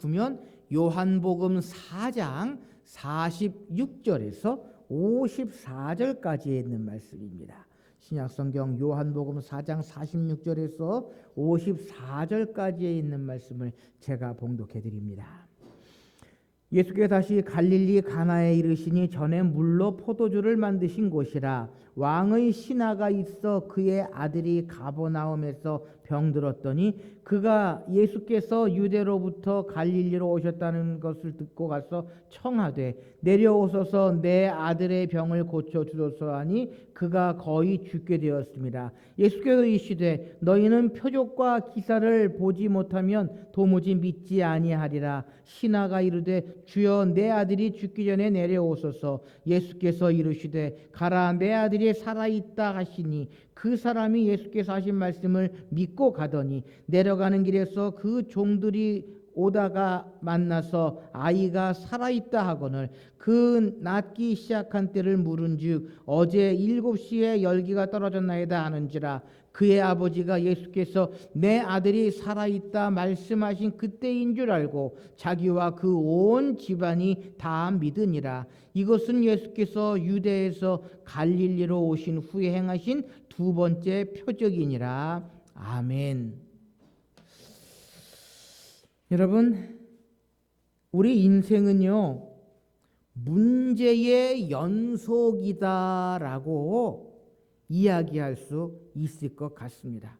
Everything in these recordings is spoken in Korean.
보면 요한복음 4장 46절에서 54절까지에 있는 말씀입니다. 신약성경 요한복음 4장 46절에서 54절까지에 있는 말씀을 제가 봉독해 드립니다. 예수께서 다시 갈릴리 가나에 이르시니 전에 물로 포도주를 만드신 곳이라. 왕의 신하가 있어 그의 아들이 가버나움에서 병들었더니 그가 예수께서 유대로부터 갈릴리로 오셨다는 것을 듣고 가서 청하되 내려오소서 내 아들의 병을 고쳐주소서 하니 그가 거의 죽게 되었습니다. 예수께서 이르시되 너희는 표적과 기사를 보지 못하면 도무지 믿지 아니하리라. 신하가 이르되 주여 내 아들이 죽기 전에 내려오소서. 예수께서 이르시되 가라 내 아들이 살아있다 하시니 그 사람이 예수께서 하신 말씀을 믿고 가더니 내려가는 길에서 그 종들이 오다가 만나서 아이가 살아있다 하거늘 그 낫기 시작한 때를 물은즉 어제 7시에 열기가 떨어졌나이다 하는지라. 그의 아버지가 예수께서 내 아들이 살아있다 말씀하신 그때인 줄 알고 자기와 그 온 집안이 다 믿으니라. 이것은 예수께서 유대에서 갈릴리로 오신 후에 행하신 두 번째 표적이니라. 아멘. 여러분, 우리 인생은요 문제의 연속이다라고 이야기할 수 있을 것 같습니다.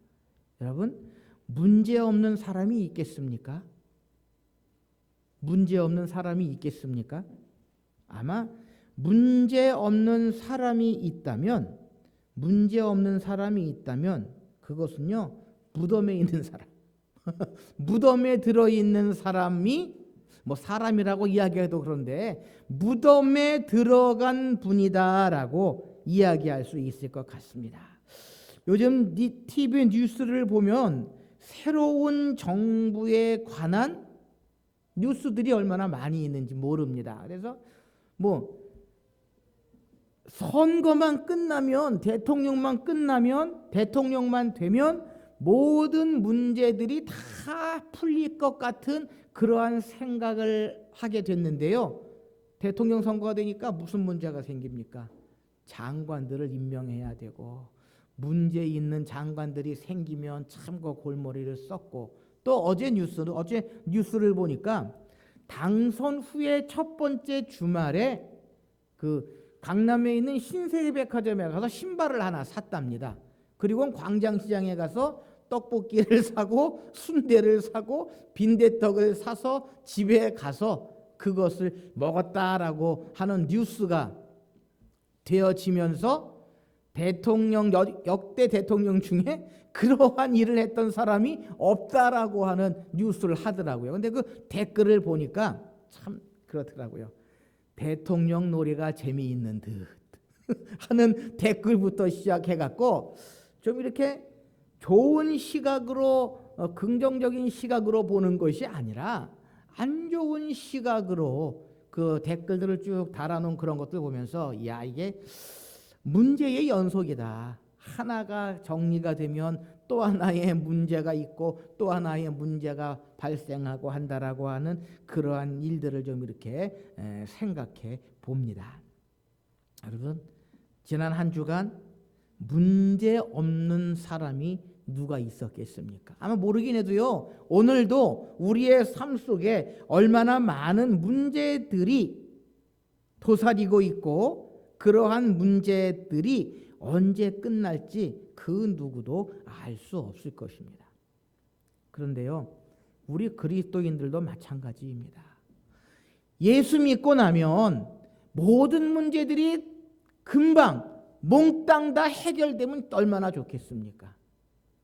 여러분, 문제 없는 사람이 있겠습니까? 문제 없는 사람이 있겠습니까? 아마 문제 없는 사람이 있다면 그것은요 무덤에 있는 사람 무덤에 들어있는 사람이 사람이라고 이야기해도 그런데 무덤에 들어간 분이다라고 이야기할 수 있을 것 같습니다. 요즘 TV 뉴스를 보면 새로운 정부에 관한 뉴스들이 얼마나 많이 있는지 모릅니다. 그래서 선거만 끝나면 대통령만 되면 모든 문제들이 다 풀릴 것 같은 그러한 생각을 하게 됐는데요. 대통령 선거가 되니까 무슨 문제가 생깁니까? 장관들을 임명해야 되고 문제 있는 장관들이 생기면 참고 골머리를 썼고 또 어제 뉴스를 보니까 당선 후에 첫 번째 주말에 그 강남에 있는 신세계백화점에 가서 신발을 하나 샀답니다. 그리고 광장시장에 가서 떡볶이를 사고 순대를 사고 빈대떡을 사서 집에 가서 그것을 먹었다라고 하는 뉴스가 되어지면서 역대 대통령 중에 그러한 일을 했던 사람이 없다라고 하는 뉴스를 하더라고요. 근데 그 댓글을 보니까 참 그렇더라고요. 대통령 놀이가 재미있는 듯 하는 댓글부터 시작해갖고 좀 이렇게 좋은 시각으로 긍정적인 시각으로 보는 것이 아니라 안 좋은 시각으로 그 댓글들을 쭉 달아놓은 그런 것들 보면서 야 이게 문제의 연속이다. 하나가 정리가 되면 또 하나의 문제가 있고 또 하나의 문제가 발생하고 한다라고 하는 그러한 일들을 좀 이렇게 생각해 봅니다. 여러분, 지난 한 주간 문제 없는 사람이 누가 있었겠습니까? 아마 모르긴 해도요, 오늘도 우리의 삶 속에 얼마나 많은 문제들이 도사리고 있고 그러한 문제들이 언제 끝날지 그 누구도 알 수 없을 것입니다. 그런데요, 우리 그리스도인들도 마찬가지입니다. 예수 믿고 나면 모든 문제들이 금방 몽땅 다 해결되면 얼마나 좋겠습니까?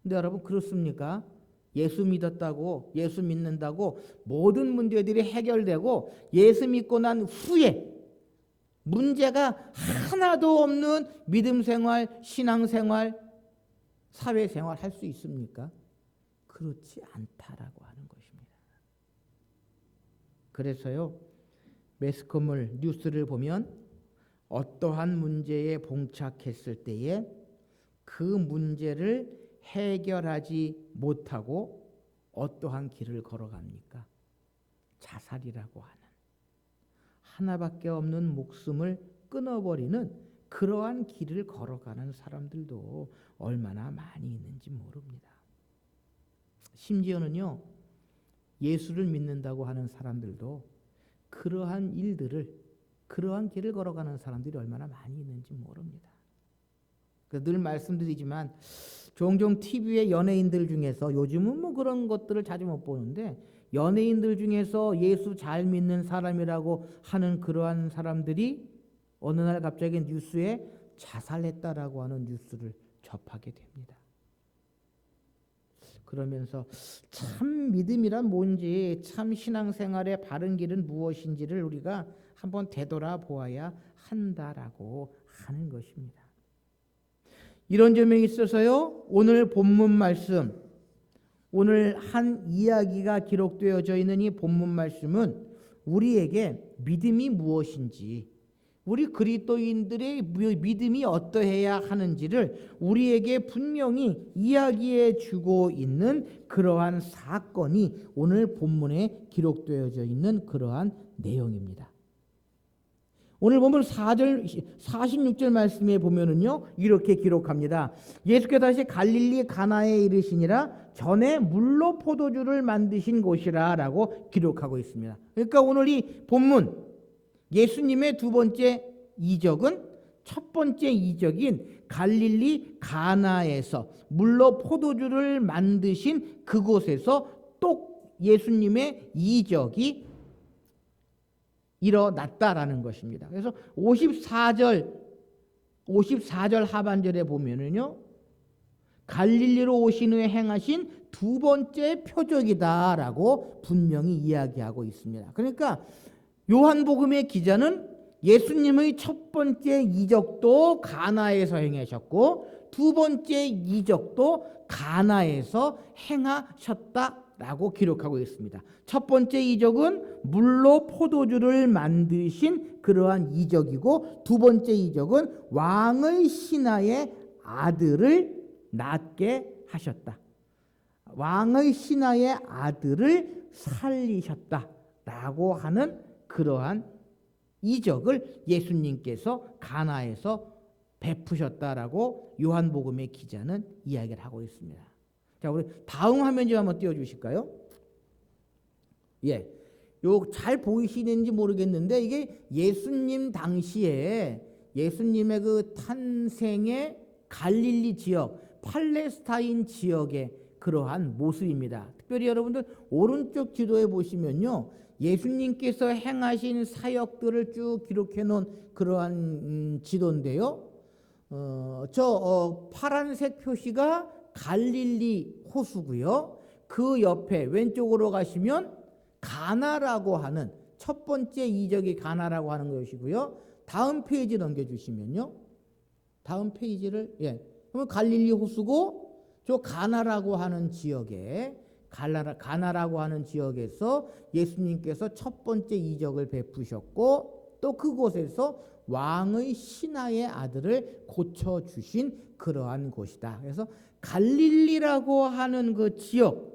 근데 여러분 그렇습니까? 예수 믿는다고 모든 문제들이 해결되고 예수 믿고 난 후에 문제가 하나도 없는 믿음 생활, 신앙 생활, 사회 생활 할 수 있습니까? 그렇지 않다라고 하는 것입니다. 그래서요, 매스컴을 뉴스를 보면 어떠한 문제에 봉착했을 때에 그 문제를 해결하지 못하고 어떠한 길을 걸어갑니까? 자살이라고 하는 하나밖에 없는 목숨을 끊어버리는 그러한 길을 걸어가는 사람들도 얼마나 많이 있는지 모릅니다. 심지어는요, 예수를 믿는다고 하는 사람들도 그러한 일들을, 그러한 길을 걸어가는 사람들이 얼마나 많이 있는지 모릅니다. 늘 말씀드리지만 종종 TV에 연예인들 중에서, 요즘은 뭐 그런 것들을 자주 못 보는데, 연예인들 중에서 예수 잘 믿는 사람이라고 하는 그러한 사람들이 어느 날 갑자기 뉴스에 자살했다라고 하는 뉴스를 접하게 됩니다. 그러면서 참 믿음이란 뭔지, 참 신앙생활의 바른 길은 무엇인지를 우리가 한번 되돌아보아야 한다라고 하는 것입니다. 이런 점에 있어서요, 오늘 본문 말씀, 오늘 한 이야기가 기록되어져 있는 이 본문 말씀은 우리에게 믿음이 무엇인지, 우리 그리스도인들의 믿음이 어떠해야 하는지를 우리에게 분명히 이야기해 주고 있는 그러한 사건이 오늘 본문에 기록되어져 있는 그러한 내용입니다. 오늘 보면 46절 말씀에 보면은요, 이렇게 기록합니다. 예수께서 다시 갈릴리 가나에 이르시니라 전에 물로 포도주를 만드신 곳이라 라고 기록하고 있습니다. 그러니까 오늘 이 본문 예수님의 두 번째 이적은 첫 번째 이적인 갈릴리 가나에서 물로 포도주를 만드신 그곳에서 또 예수님의 이적이 일어났다라는 것입니다. 그래서 54절 하반절에 보면은요, 갈릴리로 오신 후에 행하신 두 번째 표적이다라고 분명히 이야기하고 있습니다. 그러니까 요한복음의 기자는 예수님의 첫 번째 이적도 가나에서 행하셨고 두 번째 이적도 가나에서 행하셨다라고 기록하고 있습니다. 첫 번째 이적은 물로 포도주를 만드신 그러한 이적이고, 두 번째 이적은 왕의 신하의 아들을 낳게 하셨다. 왕의 신하의 아들을 살리셨다라고 하는 그러한 이적을 예수님께서 가나에서 베푸셨다라고 요한복음의 기자는 이야기를 하고 있습니다. 자, 우리 다음 화면 좀 한번 띄워 주실까요? 예. 요 잘 보이시는지 모르겠는데, 이게 예수님 당시에 예수님의 그 탄생의 갈릴리 지역, 팔레스타인 지역의 그러한 모습입니다. 특별히 여러분들 오른쪽 지도에 보시면요, 예수님께서 행하신 사역들을 쭉 기록해 놓은 그러한 지도인데요. 파란색 표시가 갈릴리 호수고요. 그 옆에 왼쪽으로 가시면 가나라고 하는 첫 번째 이적이 가나라고 하는 것이고요. 다음 페이지 넘겨주시면요. 다음 페이지를, 그러면 갈릴리 호수고, 저 가나라고 하는 지역에, 가나라고 하는 지역에서 예수님께서 첫 번째 이적을 베푸셨고, 또 그곳에서 왕의 신하의 아들을 고쳐주신 그러한 곳이다. 그래서 갈릴리라고 하는 그 지역,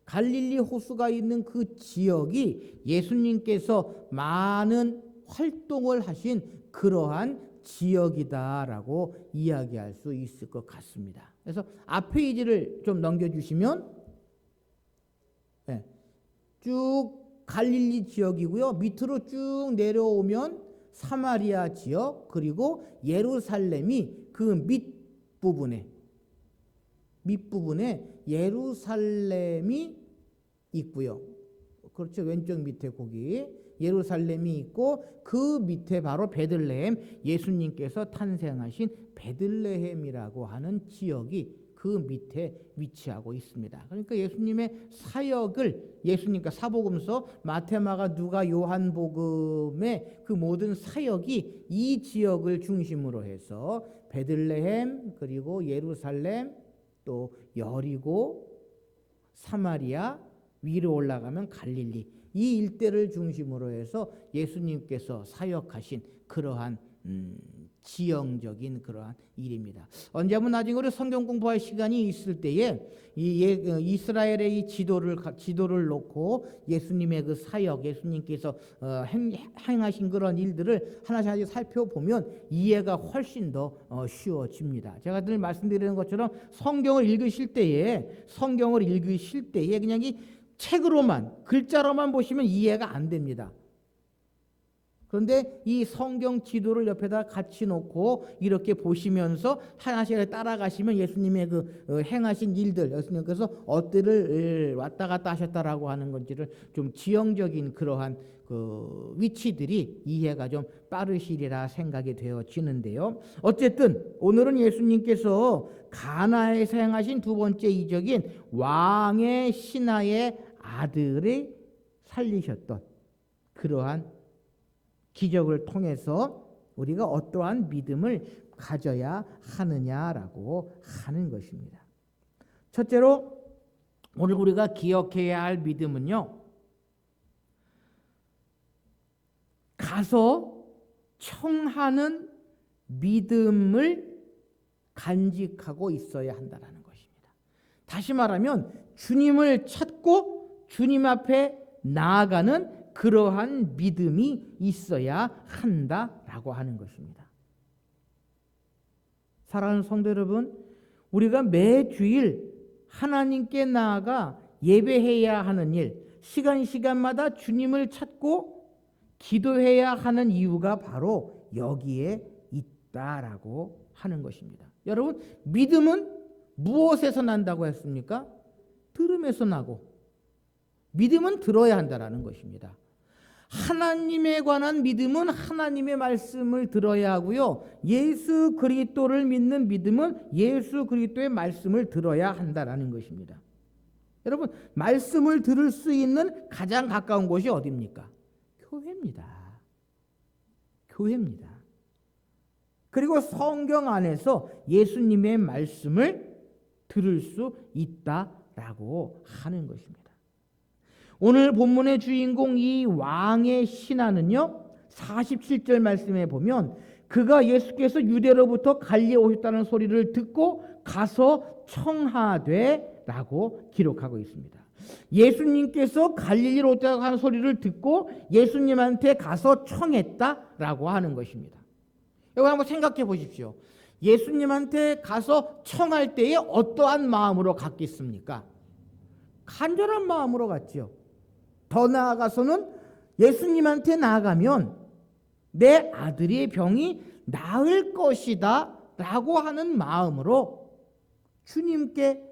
갈릴리 호수가 있는 그 지역이 예수님께서 많은 활동을 하신 그러한 지역이다라고 이야기할 수 있을 것 같습니다. 그래서 앞 페이지를 좀 넘겨주시면, 쭉 갈릴리 지역이고요. 밑으로 쭉 내려오면 사마리아 지역, 그리고 예루살렘이 그 밑부분에 예루살렘이 있고요. 그렇죠. 왼쪽 밑에 거기 예루살렘이 있고, 그 밑에 바로 베들레헴, 예수님께서 탄생하신 베들레헴이라고 하는 지역이 그 밑에 위치하고 있습니다. 그러니까 예수님의 사역을, 예수님과 사복음서 마태, 마가, 누가, 요한복음의 그 모든 사역이 이 지역을 중심으로 해서 베들레헴, 그리고 예루살렘, 또 여리고, 사마리아, 위로 올라가면 갈릴리, 이 일대를 중심으로 해서 예수님께서 사역하신 그러한 지형적인 그러한 일입니다. 언제 한번 나중에 우리 성경 공부할 시간이 있을 때에 이스라엘의 이 지도를 놓고 예수님의 그 사역, 예수님께서 행하신 그런 일들을 하나씩 살펴보면 이해가 훨씬 더 쉬워집니다. 제가 늘 말씀드리는 것처럼 성경을 읽으실 때에 그냥 이 책으로만 글자로만 보시면 이해가 안 됩니다. 그런데 이 성경 지도를 옆에다 같이 놓고 이렇게 보시면서 하나씩 따라가시면 예수님의 그 행하신 일들, 예수님께서 어디를 왔다 갔다 하셨다라고 하는 건지를 좀 지형적인 그러한 그 위치들이 이해가 좀 빠르시리라 생각이 되어지는데요. 어쨌든 오늘은 예수님께서 가나에서 행하신 두 번째 이적인 왕의 신하의 아들을 살리셨던 그러한 기적을 통해서 우리가 어떠한 믿음을 가져야 하느냐라고 하는 것입니다. 첫째로 오늘 우리가 기억해야 할 믿음은요, 가서 청하는 믿음을 간직하고 있어야 한다는 것입니다. 다시 말하면 주님을 찾고 주님 앞에 나아가는 그러한 믿음이 있어야 한다라고 하는 것입니다. 사랑하는 성도 여러분, 우리가 매주일 하나님께 나아가 예배해야 하는 일, 시간마다 주님을 찾고 기도해야 하는 이유가 바로 여기에 있다라고 하는 것입니다. 여러분, 믿음은 무엇에서 난다고 했습니까? 들음에서 나고, 믿음은 들어야 한다라는 것입니다. 하나님에 관한 믿음은 하나님의 말씀을 들어야 하고요. 예수 그리스도를 믿는 믿음은 예수 그리스도의 말씀을 들어야 한다라는 것입니다. 여러분, 말씀을 들을 수 있는 가장 가까운 곳이 어디입니까? 교회입니다. 교회입니다. 그리고 성경 안에서 예수님의 말씀을 들을 수 있다라고 하는 것입니다. 오늘 본문의 주인공 이 왕의 신하는요, 47절 말씀에 보면 그가 예수께서 유대로부터 갈리에 오셨다는 소리를 듣고 가서 청하되 라고 기록하고 있습니다. 예수님께서 갈릴리로 오셨다고 하는 소리를 듣고 예수님한테 가서 청했다라고 하는 것입니다. 여러분 한번 생각해 보십시오. 예수님한테 가서 청할 때에 어떠한 마음으로 갔겠습니까? 간절한 마음으로 갔죠. 더 나아가서는 예수님한테 나아가면 내 아들의 병이 나을 것이다 라고 하는 마음으로 주님께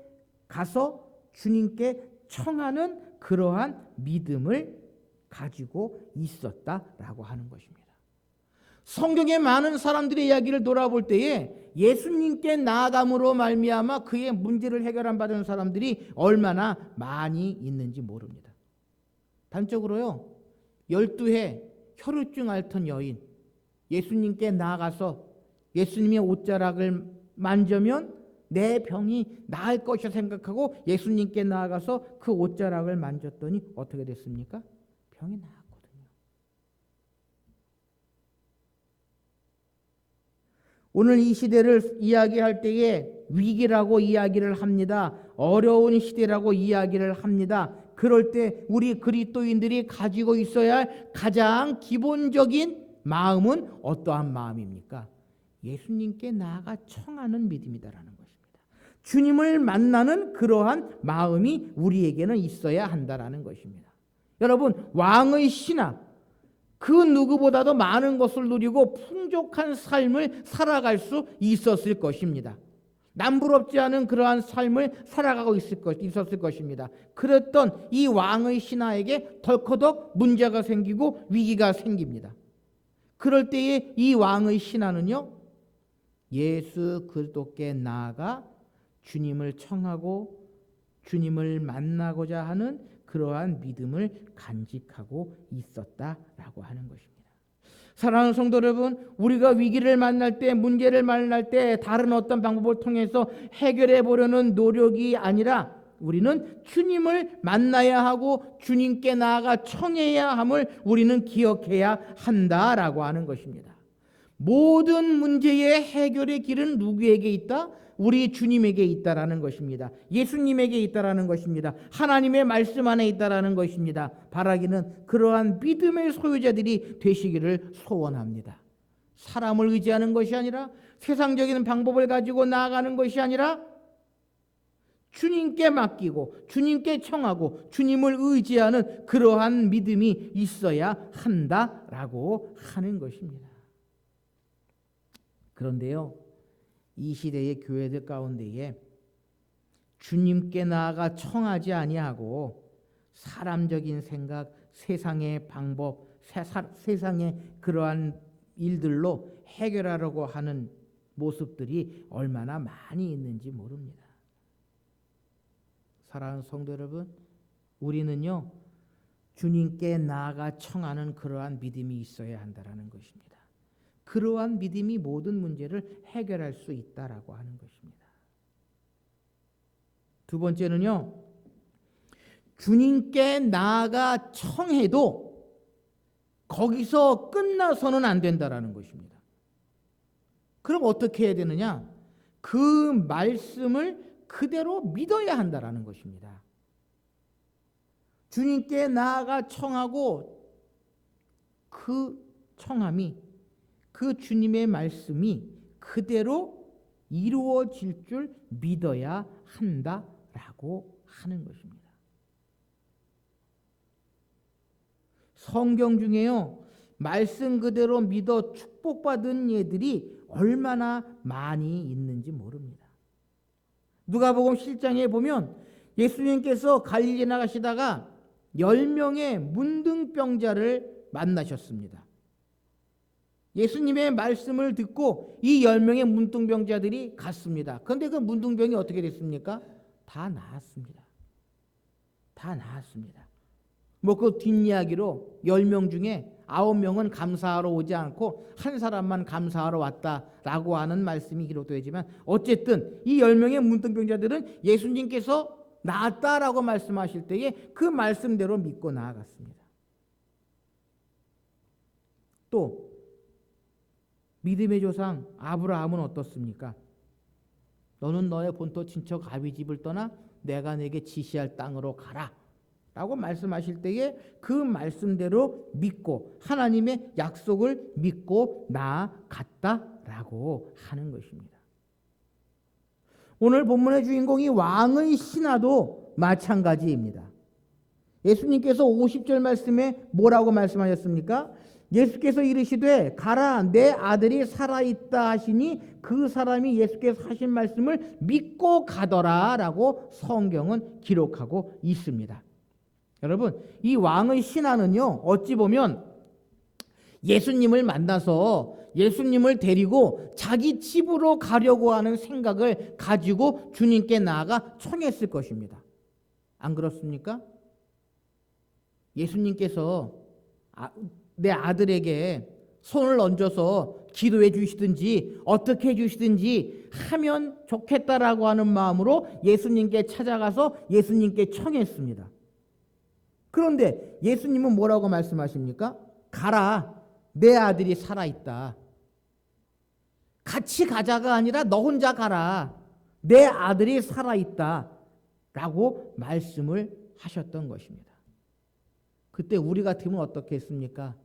가서 주님께 청하는 그러한 믿음을 가지고 있었다라고 하는 것입니다. 성경의 많은 사람들의 이야기를 돌아볼 때에 예수님께 나아감으로 말미암아 그의 문제를 해결한 받은 사람들이 얼마나 많이 있는지 모릅니다. 단적으로요, 12해 혈우증 앓던 여인, 예수님께 나아가서 예수님의 옷자락을 만지면 내 병이 나을 것이라 생각하고 예수님께 나아가서 그 옷자락을 만졌더니 어떻게 됐습니까? 병이 나았거든요. 오늘 이 시대를 이야기할 때에 위기라고 이야기를 합니다. 어려운 시대라고 이야기를 합니다. 그럴 때 우리 그리스도인들이 가지고 있어야 할 가장 기본적인 마음은 어떠한 마음입니까? 예수님께 나아가 청하는 믿음이다라는 것입니다. 주님을 만나는 그러한 마음이 우리에게는 있어야 한다라는 것입니다. 여러분, 왕의 신하, 그 누구보다도 많은 것을 누리고 풍족한 삶을 살아갈 수 있었을 것입니다. 남부럽지 않은 그러한 삶을 살아가고 있었을 것입니다. 그랬던 이 왕의 신하에게 덜커덕 문제가 생기고 위기가 생깁니다. 그럴 때에 이 왕의 신하는요, 예수 그리스도께 나아가 주님을 청하고 주님을 만나고자 하는 그러한 믿음을 간직하고 있었다라고 하는 것입니다. 사랑하는 성도 여러분, 우리가 위기를 만날 때, 문제를 만날 때 다른 어떤 방법을 통해서 해결해 보려는 노력이 아니라 우리는 주님을 만나야 하고 주님께 나아가 청해야 함을 우리는 기억해야 한다라고 하는 것입니다. 모든 문제의 해결의 길은 누구에게 있다? 우리 주님에게 있다라는 것입니다. 예수님에게 있다라는 것입니다. 하나님의 말씀 안에 있다라는 것입니다. 바라기는 그러한 믿음의 소유자들이 되시기를 소원합니다. 사람을 의지하는 것이 아니라, 세상적인 방법을 가지고 나아가는 것이 아니라, 주님께 맡기고 주님께 청하고 주님을 의지하는 그러한 믿음이 있어야 한다라고 하는 것입니다. 그런데요, 이 시대의 교회들 가운데에 주님께 나아가 청하지 아니하고 사람적인 생각, 세상의 방법, 세상의 그러한 일들로 해결하려고 하는 모습들이 얼마나 많이 있는지 모릅니다. 사랑하는 성도 여러분, 우리는요, 주님께 나아가 청하는 그러한 믿음이 있어야 한다는 것입니다. 그러한 믿음이 모든 문제를 해결할 수 있다라고 하는 것입니다. 두 번째는요, 주님께 나아가 청해도 거기서 끝나서는 안 된다라는 것입니다. 그럼 어떻게 해야 되느냐? 그 말씀을 그대로 믿어야 한다라는 것입니다. 주님께 나아가 청하고 그 청함이, 그 주님의 말씀이 그대로 이루어질 줄 믿어야 한다라고 하는 것입니다. 성경 중에요, 말씀 그대로 믿어 축복받은 예들이 얼마나 많이 있는지 모릅니다. 누가복음 7장에 보면 예수님께서 갈릴리 나가시다가 10명의 문둥병자를 만나셨습니다. 예수님의 말씀을 듣고 이 10명의 문둥병자들이 갔습니다. 그런데 그 문둥병이 어떻게 됐습니까? 다 나았습니다. 다 나았습니다. 그 뒷이야기로 10명 중에 9명은 감사하러 오지 않고 한 사람만 감사하러 왔다라고 하는 말씀이 기록되지만, 어쨌든 이 10명의 문둥병자들은 예수님께서 나았다라고 말씀하실 때에 그 말씀대로 믿고 나아갔습니다. 또 믿음의 조상 아브라함은 어떻습니까? 너는 너의 본토 친척 아비 집을 떠나 내가 내게 지시할 땅으로 가라 라고 말씀하실 때에 그 말씀대로 믿고 하나님의 약속을 믿고 나아갔다라고 하는 것입니다. 오늘 본문의 주인공이 왕의 신하도 마찬가지입니다. 예수님께서 50절 말씀에 뭐라고 말씀하셨습니까? 예수께서 이르시되 가라, 내 아들이 살아있다 하시니 그 사람이 예수께서 하신 말씀을 믿고 가더라 라고 성경은 기록하고 있습니다. 여러분, 이 왕의 신하는요, 어찌 보면 예수님을 만나서 예수님을 데리고 자기 집으로 가려고 하는 생각을 가지고 주님께 나아가 청했을 것입니다. 안 그렇습니까? 예수님께서 내 아들에게 손을 얹어서 기도해 주시든지 어떻게 해 주시든지 하면 좋겠다라고 하는 마음으로 예수님께 찾아가서 예수님께 청했습니다. 그런데 예수님은 뭐라고 말씀하십니까? 가라, 내 아들이 살아있다. 같이 가자가 아니라 너 혼자 가라, 내 아들이 살아있다 라고 말씀을 하셨던 것입니다. 그때 우리 같으면 어떻게 했습니까?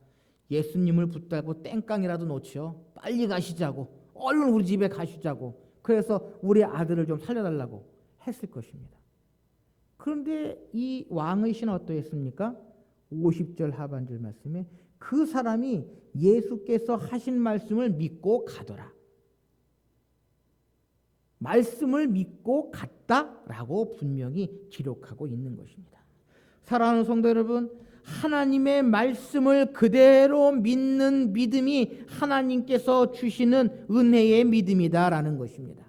예수님을 붙들고 땡깡이라도 놓죠. 빨리 가시자고, 얼른 우리 집에 가시자고, 그래서 우리 아들을 좀 살려달라고 했을 것입니다. 그런데 이 왕의 신은 어떠했습니까? 50절 하반절 말씀에 그 사람이 예수께서 하신 말씀을 믿고 가더라. 말씀을 믿고 갔다라고 분명히 기록하고 있는 것입니다. 사랑하는 성도 여러분, 하나님의 말씀을 그대로 믿는 믿음이 하나님께서 주시는 은혜의 믿음이다라는 것입니다.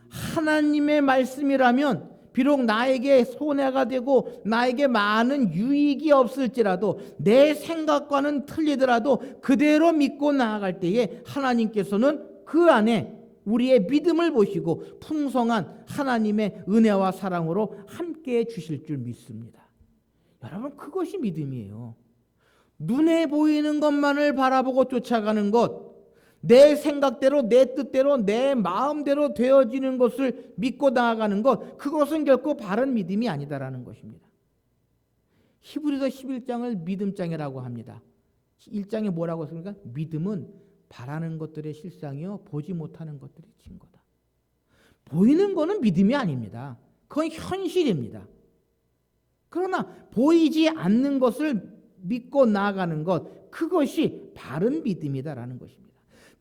하나님의 말씀이라면 비록 나에게 손해가 되고 나에게 많은 유익이 없을지라도, 내 생각과는 틀리더라도 그대로 믿고 나아갈 때에 하나님께서는 그 안에 우리의 믿음을 보시고 풍성한 하나님의 은혜와 사랑으로 함께해 주실 줄 믿습니다. 여러분, 그것이 믿음이에요. 눈에 보이는 것만을 바라보고 쫓아가는 것, 내 생각대로, 내 뜻대로, 내 마음대로 되어지는 것을 믿고 나아가는 것, 그것은 결코 바른 믿음이 아니다라는 것입니다. 히브리서 11장을 믿음장이라고 합니다. 1장에 뭐라고 했습니까? 믿음은 바라는 것들의 실상이요 보지 못하는 것들의 증거다. 보이는 거는 믿음이 아닙니다. 그건 현실입니다. 그러나 보이지 않는 것을 믿고 나아가는 것, 그것이 바른 믿음이다라는 것입니다.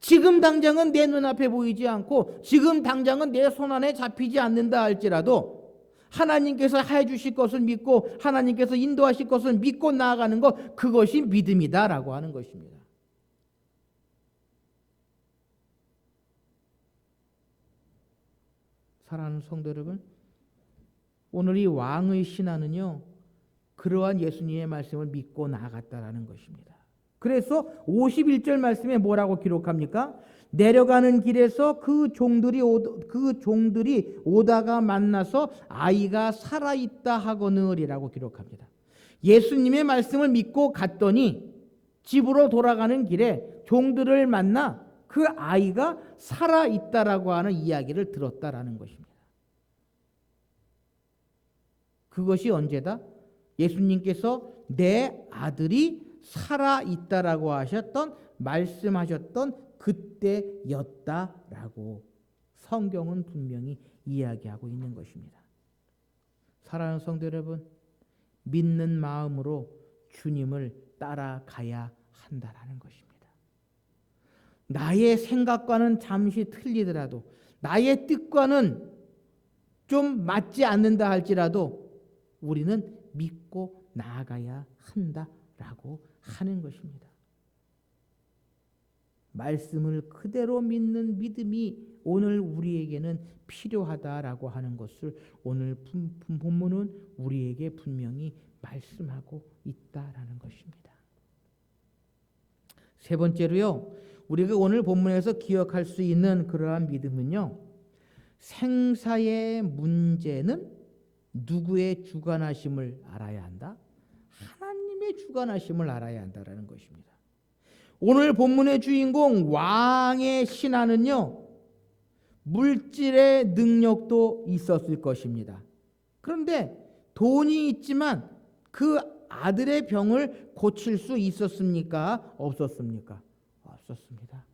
지금 당장은 내 눈앞에 보이지 않고 지금 당장은 내 손안에 잡히지 않는다 할지라도 하나님께서 해주실 것을 믿고 하나님께서 인도하실 것을 믿고 나아가는 것, 그것이 믿음이다라고 하는 것입니다. 사랑하는 성도 여러분, 오늘 이 왕의 신하는요 그러한 예수님의 말씀을 믿고 나아갔다라는 것입니다. 그래서 51절 말씀에 뭐라고 기록합니까? 내려가는 길에서 그 종들이 오다가 만나서 아이가 살아있다 하거늘이라고 기록합니다. 예수님의 말씀을 믿고 갔더니 집으로 돌아가는 길에 종들을 만나 그 아이가 살아있다라고 하는 이야기를 들었다라는 것입니다. 그것이 언제다? 예수님께서 내 아들이 살아있다라고 하셨던, 말씀하셨던 그때였다라고 성경은 분명히 이야기하고 있는 것입니다. 사랑하는 성도 여러분, 믿는 마음으로 주님을 따라가야 한다라는 것입니다. 나의 생각과는 잠시 틀리더라도, 나의 뜻과는 좀 맞지 않는다 할지라도 우리는 믿고 나아가야 한다라고 하는 것입니다. 말씀을 그대로 믿는 믿음이 오늘 우리에게는 필요하다라고 하는 것을 오늘 본문은 우리에게 분명히 말씀하고 있다라는 것입니다. 세 번째로요, 우리가 오늘 본문에서 기억할 수 있는 그러한 믿음은요, 생사의 문제는 누구의 주관하심을 알아야 한다? 하나님의 주관하심을 알아야 한다라는 것입니다. 오늘 본문의 주인공 왕의 신하는요, 물질의 능력도 있었을 것입니다. 그런데 돈이 있지만 그 아들의 병을 고칠 수 있었습니까? 없었습니까? 없었습니다.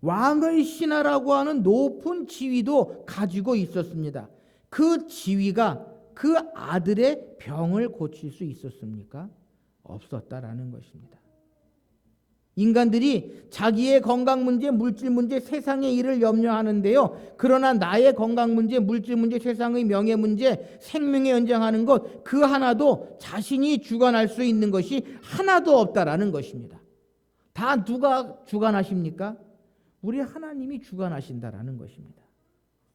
왕의 신하라고 하는 높은 지위도 가지고 있었습니다. 그 지위가 그 아들의 병을 고칠 수 있었습니까? 없었다라는 것입니다. 인간들이 자기의 건강 문제, 물질 문제, 세상의 일을 염려하는데요, 그러나 나의 건강 문제, 물질 문제, 세상의 명예 문제, 생명에 연장하는 것, 그 하나도 자신이 주관할 수 있는 것이 하나도 없다라는 것입니다. 다 누가 주관하십니까? 우리 하나님이 주관하신다라는 것입니다.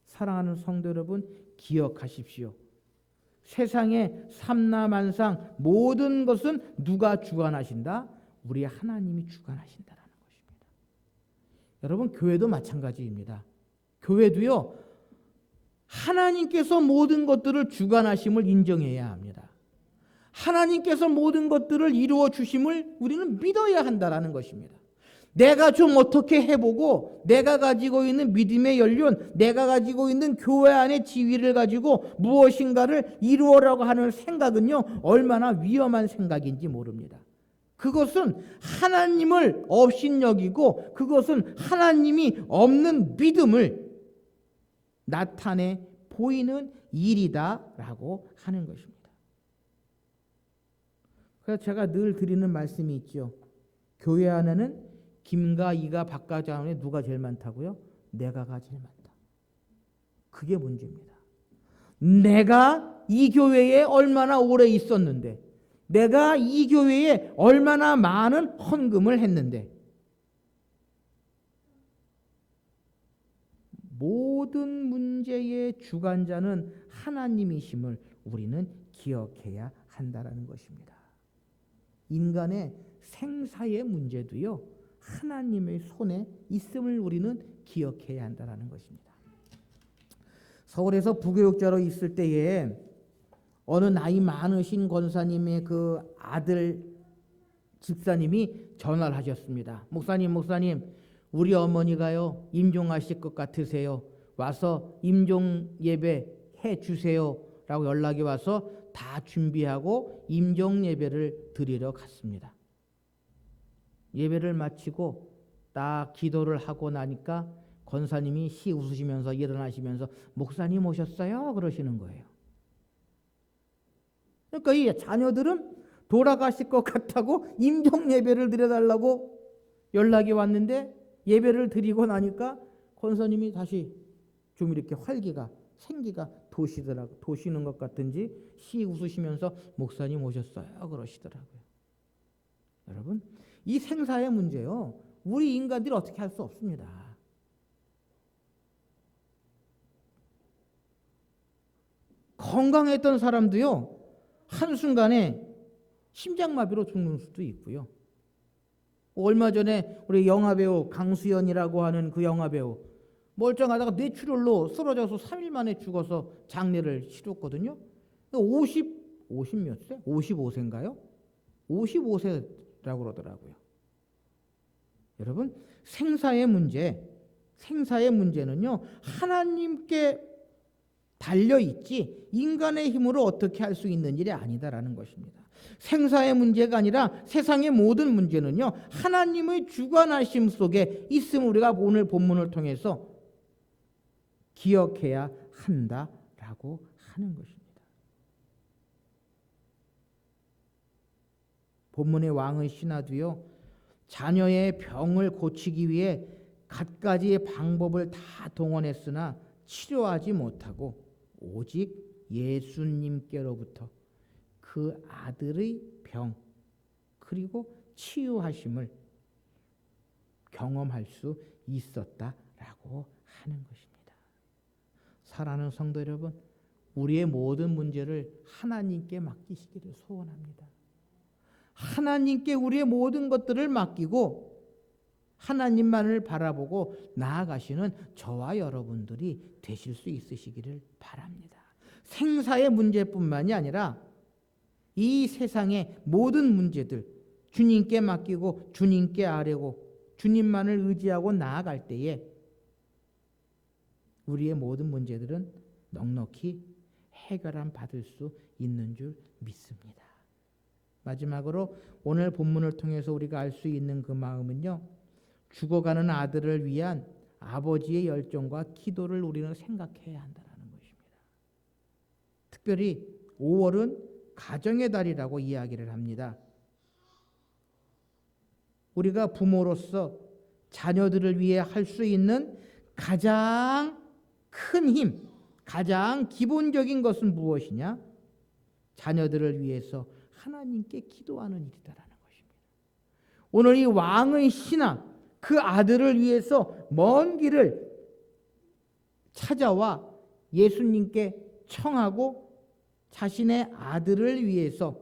사랑하는 성도 여러분, 기억하십시오. 세상의 삼라만상 모든 것은 누가 주관하신다? 우리 하나님이 주관하신다라는 것입니다. 여러분, 교회도 마찬가지입니다. 교회도요, 하나님께서 모든 것들을 주관하심을 인정해야 합니다. 하나님께서 모든 것들을 이루어 주심을 우리는 믿어야 한다라는 것입니다. 내가 좀 어떻게 해보고 내가 가지고 있는 믿음의 연륜, 내가 가지고 있는 교회 안의 지위를 가지고 무엇인가를 이루어라고 하는 생각은요, 얼마나 위험한 생각인지 모릅니다. 그것은 하나님을 업신여기고 그것은 하나님이 없는 믿음을 나타내 보이는 일이다라고 하는 것입니다. 그래서 제가 늘 드리는 말씀이 있죠. 교회 안에는 김과 이가 박과자 안에 누가 제일 많다고요? 내가가 제일 많다. 그게 문제입니다. 내가 이 교회에 얼마나 오래 있었는데, 내가 이 교회에 얼마나 많은 헌금을 했는데, 모든 문제의 주관자는 하나님이심을 우리는 기억해야 한다는 것입니다. 인간의 생사의 문제도요, 하나님의 손에 있음을 우리는 기억해야 한다는 것입니다. 서울에서 부교육자로 있을 때에 어느 나이 많으신 권사님의 그 아들 집사님이 전화를 하셨습니다. 목사님, 우리 어머니가요 임종하실 것 같으세요. 와서 임종 예배 해 주세요 라고 연락이 와서 다 준비하고 임종 예배를 드리러 갔습니다. 예배를 마치고 딱 기도를 하고 나니까 권사님이 시 웃으시면서 일어나시면서 목사님 오셨어요? 그러시는 거예요. 그러니까 이 자녀들은 돌아가실 것 같다고 임종 예배를 드려달라고 연락이 왔는데 예배를 드리고 나니까 권사님이 다시 좀 이렇게 활기가 생기가 도시는 것 같은지 시 웃으시면서 목사님 오셨어요? 그러시더라고요. 여러분, 이 생사의 문제요. 우리 인간들이 어떻게 할 수 없습니다. 건강했던 사람도요. 한순간에 심장마비로 죽는 수도 있고요. 얼마 전에 우리 영화배우 강수연이라고 하는 그 영화배우 멀쩡하다가 뇌출혈로 쓰러져서 3일 만에 죽어서 장례를 치렀거든요. 50 몇 세? 55세인가요? 55세라고 그러더라고요. 여러분, 생사의 문제는요. 하나님께 달려있지 인간의 힘으로 어떻게 할 수 있는 일이 아니다라는 것입니다. 생사의 문제가 아니라 세상의 모든 문제는요. 하나님의 주관하심 속에 있음을 우리가 오늘 본문을 통해서 기억해야 한다라고 하는 것입니다. 본문의 왕의 신하도요. 자녀의 병을 고치기 위해 갖가지의 방법을 다 동원했으나 치료하지 못하고 오직 예수님께로부터 그 아들의 병 그리고 치유하심을 경험할 수 있었다라고 하는 것입니다. 사랑하는 성도 여러분, 우리의 모든 문제를 하나님께 맡기시기를 소원합니다. 하나님께 우리의 모든 것들을 맡기고 하나님만을 바라보고 나아가시는 저와 여러분들이 되실 수 있으시기를 바랍니다. 생사의 문제뿐만이 아니라 이 세상의 모든 문제들 주님께 맡기고 주님께 아뢰고 주님만을 의지하고 나아갈 때에 우리의 모든 문제들은 넉넉히 해결함 받을 수 있는 줄 믿습니다. 마지막으로 오늘 본문을 통해서 우리가 알 수 있는 그 마음은요. 죽어가는 아들을 위한 아버지의 열정과 기도를 우리는 생각해야 한다는 것입니다. 특별히 5월은 가정의 달이라고 이야기를 합니다. 우리가 부모로서 자녀들을 위해 할 수 있는 가장 큰 힘, 가장 기본적인 것은 무엇이냐? 자녀들을 위해서 하나님께 기도하는 일이다라는 것입니다. 오늘 이 왕의 신하, 그 아들을 위해서 먼 길을 찾아와 예수님께 청하고 자신의 아들을 위해서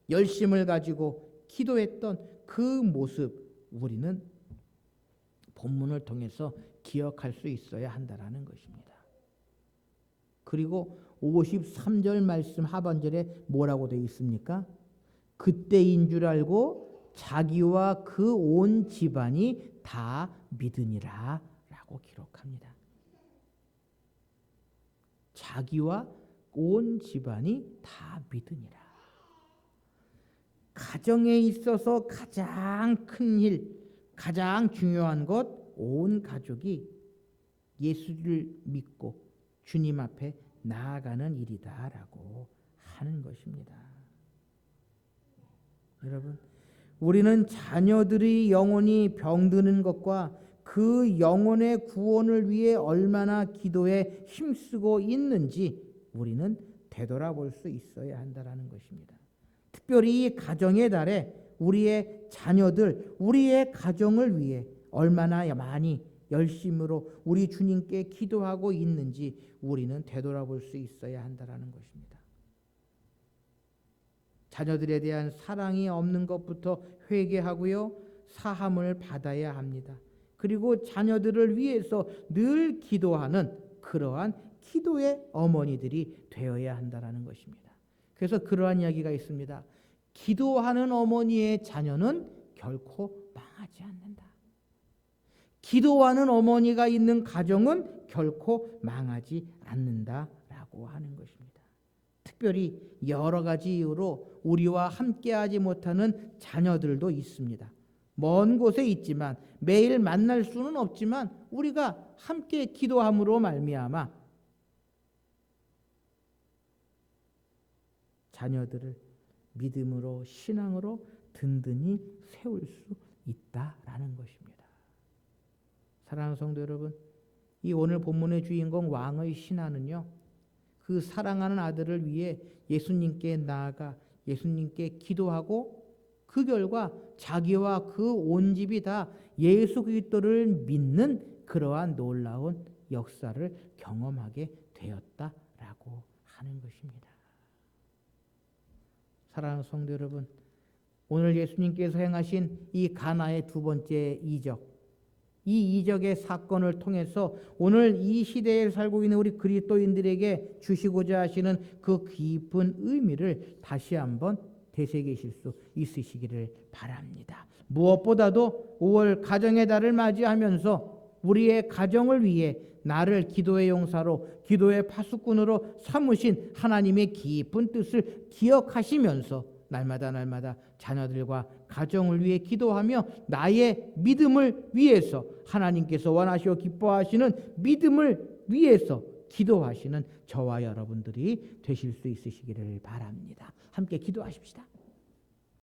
열심을 가지고 기도했던 그 모습 우리는 본문을 통해서 기억할 수 있어야 한다라는 것입니다. 그리고 53절 말씀 하반절에 뭐라고 되어 있습니까? 그때인 줄 알고 자기와 그 온 집안이 다 믿으니라 라고 기록합니다. 자기와 온 집안이 다 믿으니라. 가정에 있어서 가장 큰 일, 가장 중요한 것, 온 가족이 예수를 믿고 주님 앞에 나아가는 일이다라고 하는 것입니다. 여러분, 우리는 자녀들이 영혼이 병드는 것과 그 영혼의 구원을 위해 얼마나 기도에 힘쓰고 있는지 우리는 되돌아볼 수 있어야 한다는 것입니다. 특별히 이 가정의 달에 우리의 자녀들, 우리의 가정을 위해 얼마나 많이 열심으로 우리 주님께 기도하고 있는지 우리는 되돌아볼 수 있어야 한다는 것입니다. 자녀들에 대한 사랑이 없는 것부터 회개하고요. 사함을 받아야 합니다. 그리고 자녀들을 위해서 늘 기도하는 그러한 기도의 어머니들이 되어야 한다는 것입니다. 그래서 그러한 이야기가 있습니다. 기도하는 어머니의 자녀는 결코 망하지 않는다. 기도하는 어머니가 있는 가정은 결코 망하지 않는다라고 하는 것입니다. 특별히 여러 가지 이유로 우리와 함께하지 못하는 자녀들도 있습니다. 먼 곳에 있지만 매일 만날 수는 없지만 우리가 함께 기도함으로 말미암아 자녀들을 믿음으로 신앙으로 든든히 세울 수 있다라는 것입니다. 사랑하는 성도 여러분, 이 오늘 본문의 주인공 왕의 신하는요, 그 사랑하는 아들을 위해 예수님께 나아가 예수님께 기도하고 그 결과 자기와 그 온 집이 다 예수 그리스도를 믿는 그러한 놀라운 역사를 경험하게 되었다라고 하는 것입니다. 사랑하는 성도 여러분, 오늘 예수님께서 행하신 이 가나의 두 번째 이적, 이 이적의 사건을 통해서 오늘 이 시대에 살고 있는 우리 그리스도인들에게 주시고자 하시는 그 깊은 의미를 다시 한번 되새기실 수 있으시기를 바랍니다. 무엇보다도 5월 가정의 달을 맞이하면서 우리의 가정을 위해 나를 기도의 용사로, 기도의 파수꾼으로 삼으신 하나님의 깊은 뜻을 기억하시면서 날마다 자녀들과 가정을 위해 기도하며 나의 믿음을 위해서, 하나님께서 원하시고 기뻐하시는 믿음을 위해서 기도하시는 저와 여러분들이 되실 수 있으시기를 바랍니다. 함께 기도하십시다.